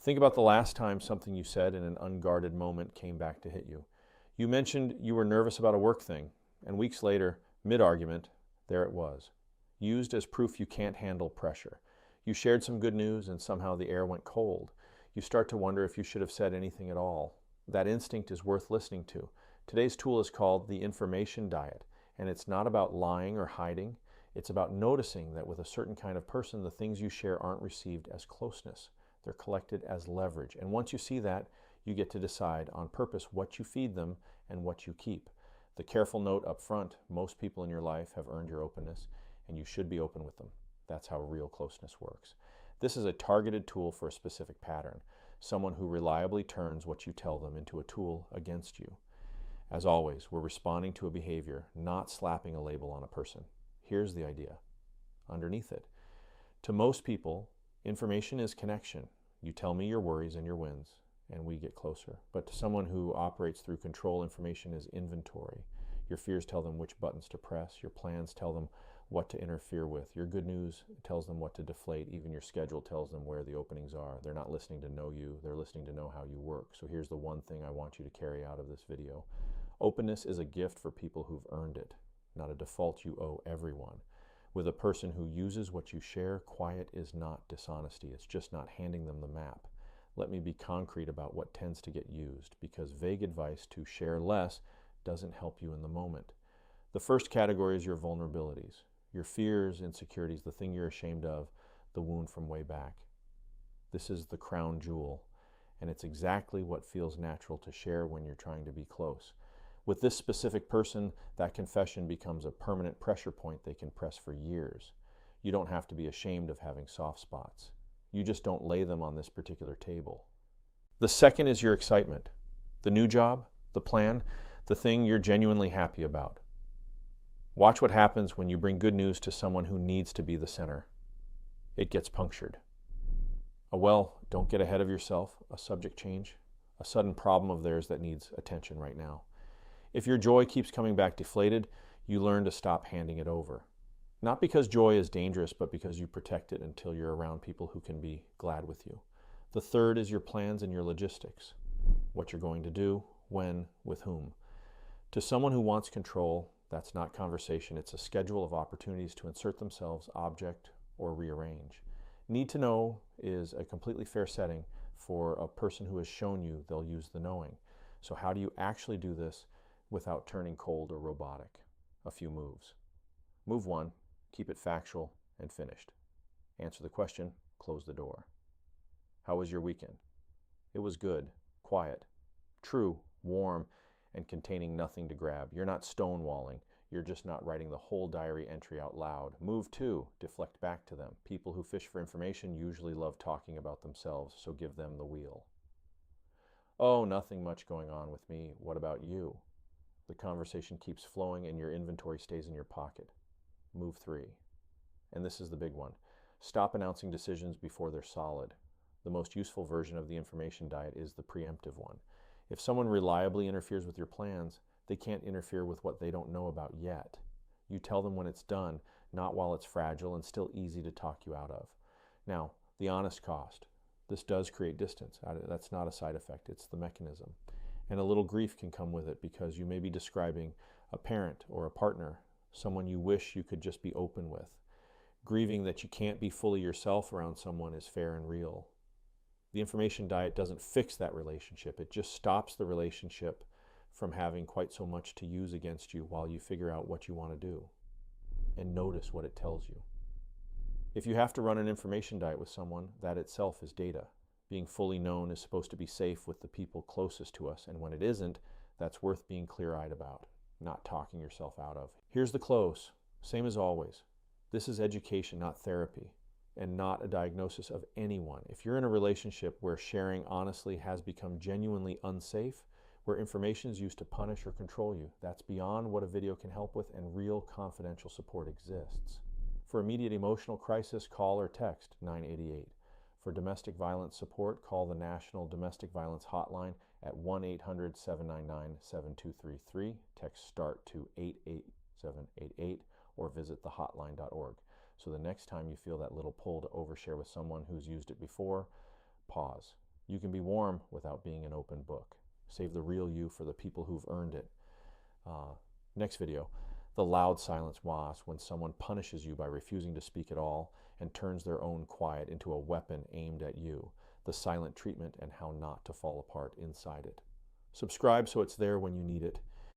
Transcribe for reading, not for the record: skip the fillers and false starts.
Think about the last time something you said in an unguarded moment came back to hit you. You mentioned you were nervous about a work thing, and weeks later, mid-argument, there it was, used as proof you can't handle pressure. You shared some good news and somehow the air went cold. You start to wonder if you should have said anything at all. That instinct is worth listening to. Today's tool is called the information diet, and it's not about lying or hiding. It's about noticing that with a certain kind of person, the things you share aren't received as closeness. They're collected as leverage. And once you see that, you get to decide on purpose what you feed them and what you keep. The careful note up front, most people in your life have earned your openness, and you should be open with them. That's how real closeness works. This is a targeted tool for a specific pattern, someone who reliably turns what you tell them into a tool against you. As always, we're responding to a behavior, not slapping a label on a person. Here's the idea underneath it. To most people, information is connection. You tell me your worries and your wins, and we get closer. But to someone who operates through control, information is inventory. Your fears tell them which buttons to press. Your plans tell them what to interfere with. Your good news tells them what to deflate. Even your schedule tells them where the openings are. They're not listening to know you. They're listening to know how you work. So here's the one thing I want you to carry out of this video. Openness is a gift for people who've earned it, not a default you owe everyone. With a person who uses what you share, quiet is not dishonesty. It's just not handing them the map. Let me be concrete about what tends to get used, because vague advice to share less doesn't help you in the moment. The first category is your vulnerabilities, your fears, insecurities, the thing you're ashamed of, the wound from way back. This is the crown jewel, and it's exactly what feels natural to share when you're trying to be close. With this specific person, that confession becomes a permanent pressure point they can press for years. You don't have to be ashamed of having soft spots. You just don't lay them on this particular table. The second is your excitement. The new job, the plan, the thing you're genuinely happy about. Watch what happens when you bring good news to someone who needs to be the center. It gets punctured. Don't get ahead of yourself, a subject change, a sudden problem of theirs that needs attention right now. If your joy keeps coming back deflated, you learn to stop handing it over. Not because joy is dangerous, but because you protect it until you're around people who can be glad with you. The third is your plans and your logistics. What you're going to do, when, with whom. To someone who wants control, that's not conversation. It's a schedule of opportunities to insert themselves, object, or rearrange. Need to know is a completely fair setting for a person who has shown you they'll use the knowing. So how do you actually do this without turning cold or robotic? A few moves. Move 1, keep it factual and finished. Answer the question, close the door. How was your weekend? It was good, quiet, true, warm, and containing nothing to grab. You're not stonewalling. You're just not writing the whole diary entry out loud. Move 2, deflect back to them. People who fish for information usually love talking about themselves, so give them the wheel. Oh, nothing much going on with me. What about you? The conversation keeps flowing and your inventory stays in your pocket. Move 3. And this is the big one. Stop announcing decisions before they're solid. The most useful version of the information diet is the preemptive one. If someone reliably interferes with your plans, they can't interfere with what they don't know about yet. You tell them when it's done, not while it's fragile and still easy to talk you out of. Now, the honest cost. This does create distance. That's not a side effect. It's the mechanism. And a little grief can come with it because you may be describing a parent or a partner, someone you wish you could just be open with. Grieving that you can't be fully yourself around someone is fair and real. The information diet doesn't fix that relationship. It just stops the relationship from having quite so much to use against you while you figure out what you want to do. And notice what it tells you. If you have to run an information diet with someone, that itself is data. Being fully known is supposed to be safe with the people closest to us, and when it isn't, that's worth being clear-eyed about, not talking yourself out of. Here's the close. Same as always. This is education, not therapy, and not a diagnosis of anyone. If you're in a relationship where sharing honestly has become genuinely unsafe, where information is used to punish or control you, that's beyond what a video can help with, and real confidential support exists. For immediate emotional crisis, call or text 988. For domestic violence support, call the National Domestic Violence Hotline at 1-800-799-7233. Text START to 88788 or visit thehotline.org. So the next time you feel that little pull to overshare with someone who's used it before, pause. You can be warm without being an open book. Save the real you for the people who've earned it. Next video, the loud silence wasp, when someone punishes you by refusing to speak at all and turns their own quiet into a weapon aimed at you. The silent treatment and how not to fall apart inside it. Subscribe so it's there when you need it.